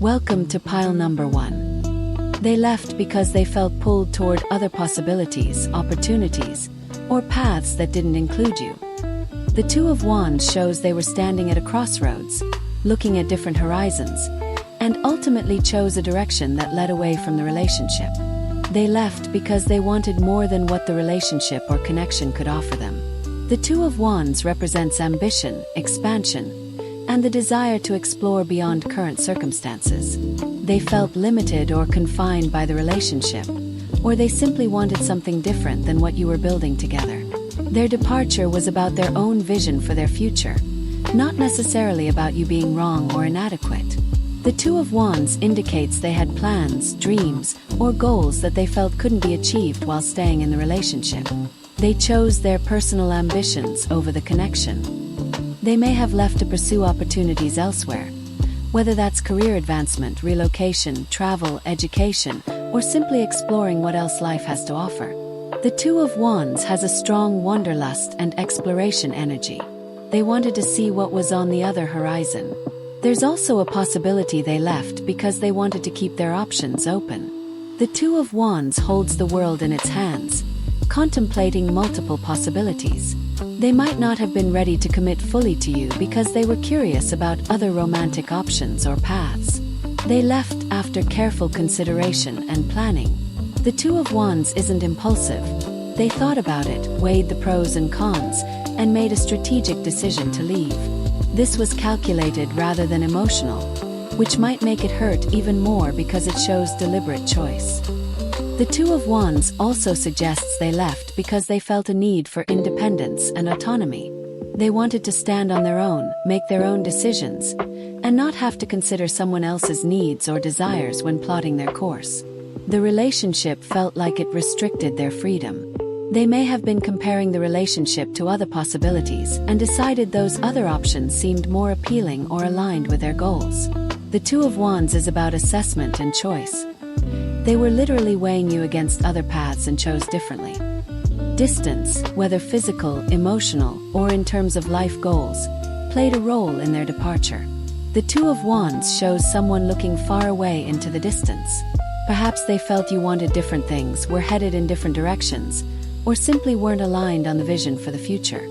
Welcome to pile number 1. They left because they felt pulled toward other possibilities, opportunities, or paths that didn't include you. The Two of Wands shows they were standing at a crossroads, looking at different horizons, and ultimately chose a direction that led away from the relationship. They left because they wanted more than what the relationship or connection could offer them. The Two of Wands represents ambition, expansion, and the desire to explore beyond current circumstances. They felt limited or confined by the relationship, or they simply wanted something different than what you were building together. Their departure was about their own vision for their future, not necessarily about you being wrong or inadequate. The Two of Wands indicates they had plans, dreams, or goals that they felt couldn't be achieved while staying in the relationship. They chose their personal ambitions over the connection. They may have left to pursue opportunities elsewhere, whether that's career advancement, relocation, travel, education, or simply exploring what else life has to offer. The Two of Wands has a strong wanderlust and exploration energy. They wanted to see what was on the other horizon. There's also a possibility they left because they wanted to keep their options open. The Two of Wands holds the world in its hands, contemplating multiple possibilities. They might not have been ready to commit fully to you because they were curious about other romantic options or paths. They left after careful consideration and planning. The Two of Wands isn't impulsive. They thought about it, weighed the pros and cons, and made a strategic decision to leave. This was calculated rather than emotional, which might make it hurt even more because it shows deliberate choice. The Two of Wands also suggests they left because they felt a need for independence and autonomy. They wanted to stand on their own, make their own decisions, and not have to consider someone else's needs or desires when plotting their course. The relationship felt like it restricted their freedom. They may have been comparing the relationship to other possibilities and decided those other options seemed more appealing or aligned with their goals. The Two of Wands is about assessment and choice. They were literally weighing you against other paths and chose differently. Distance, whether physical, emotional, or in terms of life goals, played a role in their departure. The Two of Wands shows someone looking far away into the distance. Perhaps they felt you wanted different things, were headed in different directions, or simply weren't aligned on the vision for the future.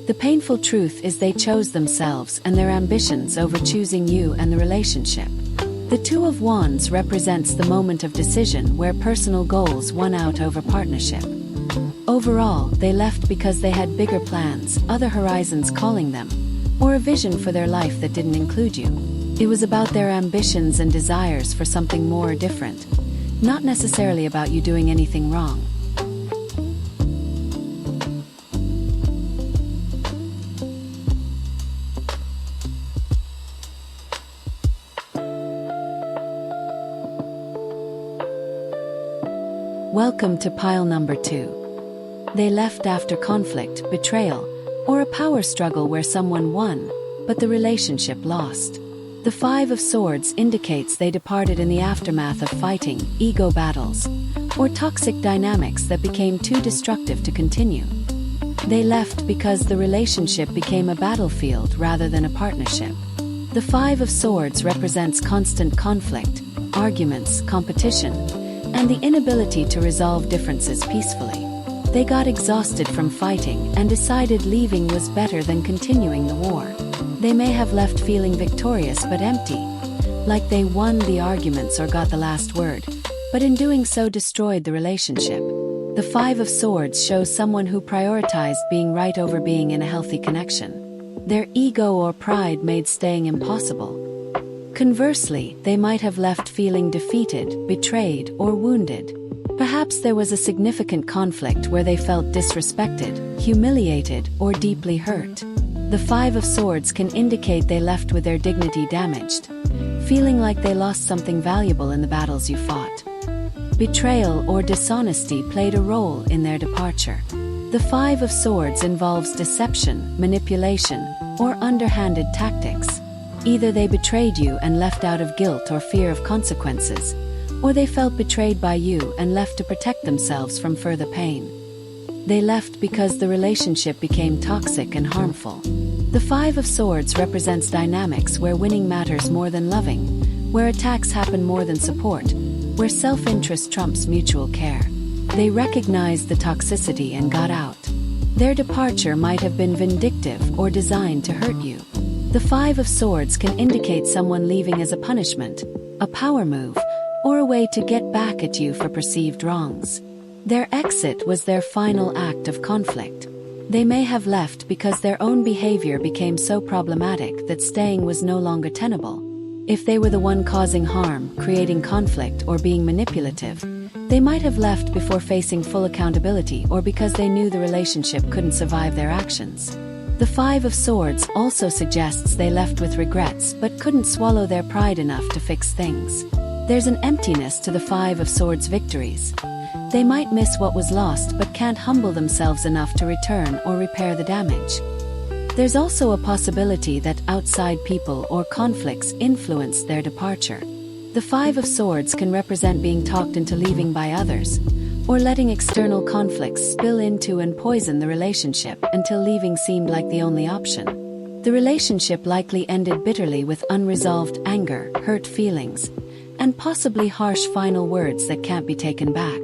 The painful truth is they chose themselves and their ambitions over choosing you and the relationship. The Two of Wands represents the moment of decision where personal goals won out over partnership. Overall, they left because they had bigger plans, other horizons calling them, or a vision for their life that didn't include you. It was about their ambitions and desires for something more or different, not necessarily about you doing anything wrong. Welcome to pile number 2. They left after conflict, betrayal, or a power struggle where someone won, but the relationship lost. The Five of Swords indicates they departed in the aftermath of fighting, ego battles, or toxic dynamics that became too destructive to continue. They left because the relationship became a battlefield rather than a partnership. The Five of Swords represents constant conflict, arguments, competition, and the inability to resolve differences peacefully. They got exhausted from fighting and decided leaving was better than continuing the war. They may have left feeling victorious but empty, like they won the arguments or got the last word, but in doing so destroyed the relationship. The Five of Swords shows someone who prioritized being right over being in a healthy connection. Their ego or pride made staying impossible. Conversely, they might have left feeling defeated, betrayed, or wounded. Perhaps there was a significant conflict where they felt disrespected, humiliated, or deeply hurt. The Five of Swords can indicate they left with their dignity damaged, feeling like they lost something valuable in the battles you fought. Betrayal or dishonesty played a role in their departure. The Five of Swords involves deception, manipulation, or underhanded tactics. Either they betrayed you and left out of guilt or fear of consequences, or they felt betrayed by you and left to protect themselves from further pain. They left because the relationship became toxic and harmful. The Five of Swords represents dynamics where winning matters more than loving, where attacks happen more than support, where self-interest trumps mutual care. They recognized the toxicity and got out. Their departure might have been vindictive or designed to hurt you. The Five of Swords can indicate someone leaving as a punishment, a power move, or a way to get back at you for perceived wrongs. Their exit was their final act of conflict. They may have left because their own behavior became so problematic that staying was no longer tenable. If they were the one causing harm, creating conflict, or being manipulative, they might have left before facing full accountability or because they knew the relationship couldn't survive their actions. The Five of Swords also suggests they left with regrets but couldn't swallow their pride enough to fix things. There's an emptiness to the Five of Swords victories. They might miss what was lost but can't humble themselves enough to return or repair the damage. There's also a possibility that outside people or conflicts influenced their departure. The Five of Swords can represent being talked into leaving by others, or letting external conflicts spill into and poison the relationship until leaving seemed like the only option. The relationship likely ended bitterly with unresolved anger, hurt feelings, and possibly harsh final words that can't be taken back.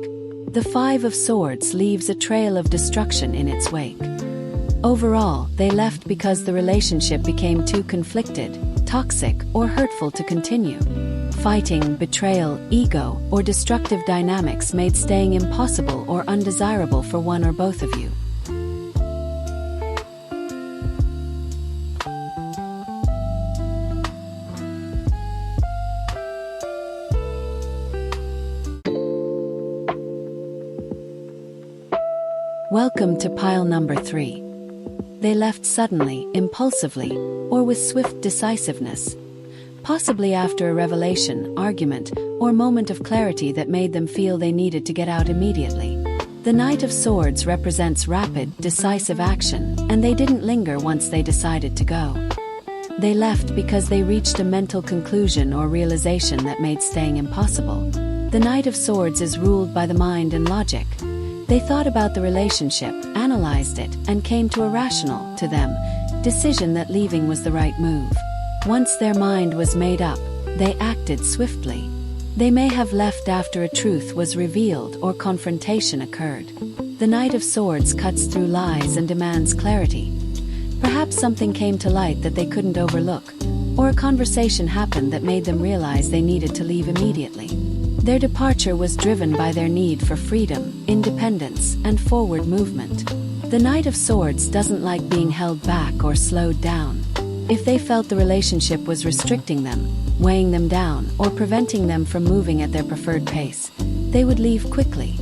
The Five of Swords leaves a trail of destruction in its wake. Overall, they left because the relationship became too conflicted, toxic, or hurtful to continue. Fighting, betrayal, ego, or destructive dynamics made staying impossible or undesirable for one or both of you. Welcome to pile number 3. They left suddenly, impulsively, or with swift decisiveness. Possibly after a revelation, argument, or moment of clarity that made them feel they needed to get out immediately. The Knight of Swords represents rapid, decisive action, and they didn't linger once they decided to go. They left because they reached a mental conclusion or realization that made staying impossible. The Knight of Swords is ruled by the mind and logic. They thought about the relationship, analyzed it, and came to a rational, to them, decision that leaving was the right move. Once their mind was made up, they acted swiftly. They may have left after a truth was revealed or confrontation occurred. The Knight of Swords cuts through lies and demands clarity. Perhaps something came to light that they couldn't overlook, or a conversation happened that made them realize they needed to leave immediately. Their departure was driven by their need for freedom, independence, and forward movement. The Knight of Swords doesn't like being held back or slowed down. If they felt the relationship was restricting them, weighing them down, or preventing them from moving at their preferred pace, they would leave quickly.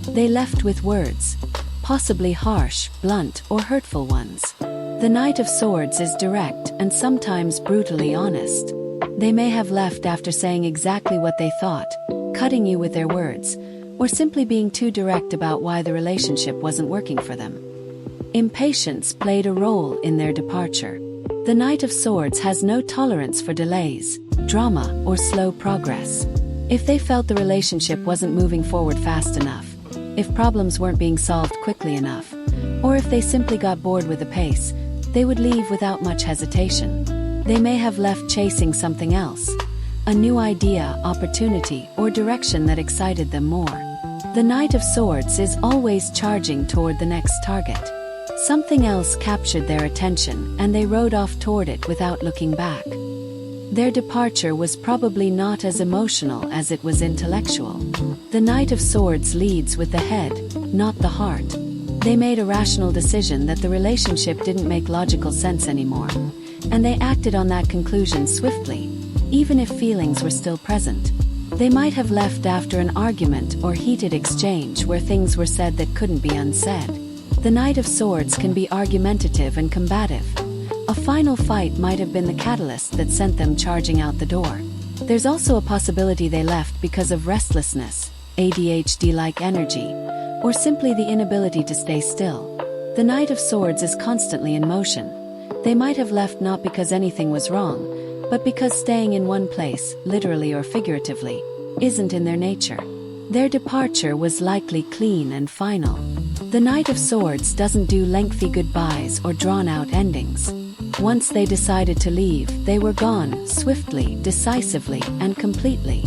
They left with words, possibly harsh, blunt, or hurtful ones. The Knight of Swords is direct and sometimes brutally honest. They may have left after saying exactly what they thought, cutting you with their words, or simply being too direct about why the relationship wasn't working for them. Impatience played a role in their departure. The Knight of Swords has no tolerance for delays, drama, or slow progress. If they felt the relationship wasn't moving forward fast enough, if problems weren't being solved quickly enough, or if they simply got bored with the pace, they would leave without much hesitation. They may have left chasing something else, a new idea, opportunity, or direction that excited them more. The Knight of Swords is always charging toward the next target. Something else captured their attention, and they rode off toward it without looking back. Their departure was probably not as emotional as it was intellectual. The Knight of Swords leads with the head, not the heart. They made a rational decision that the relationship didn't make logical sense anymore, and they acted on that conclusion swiftly, even if feelings were still present. They might have left after an argument or heated exchange where things were said that couldn't be unsaid. The Knight of Swords can be argumentative and combative. A final fight might have been the catalyst that sent them charging out the door. There's also a possibility they left because of restlessness, ADHD-like energy, or simply the inability to stay still. The Knight of Swords is constantly in motion. They might have left not because anything was wrong, but because staying in one place, literally or figuratively, isn't in their nature. Their departure was likely clean and final. The Knight of Swords doesn't do lengthy goodbyes or drawn-out endings. Once they decided to leave, they were gone, swiftly, decisively, and completely.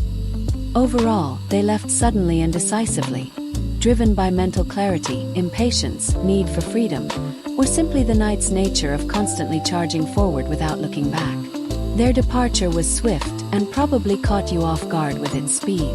Overall, they left suddenly and decisively, driven by mental clarity, impatience, need for freedom, or simply the night's nature of constantly charging forward without looking back. Their departure was swift and probably caught you off guard with its speed.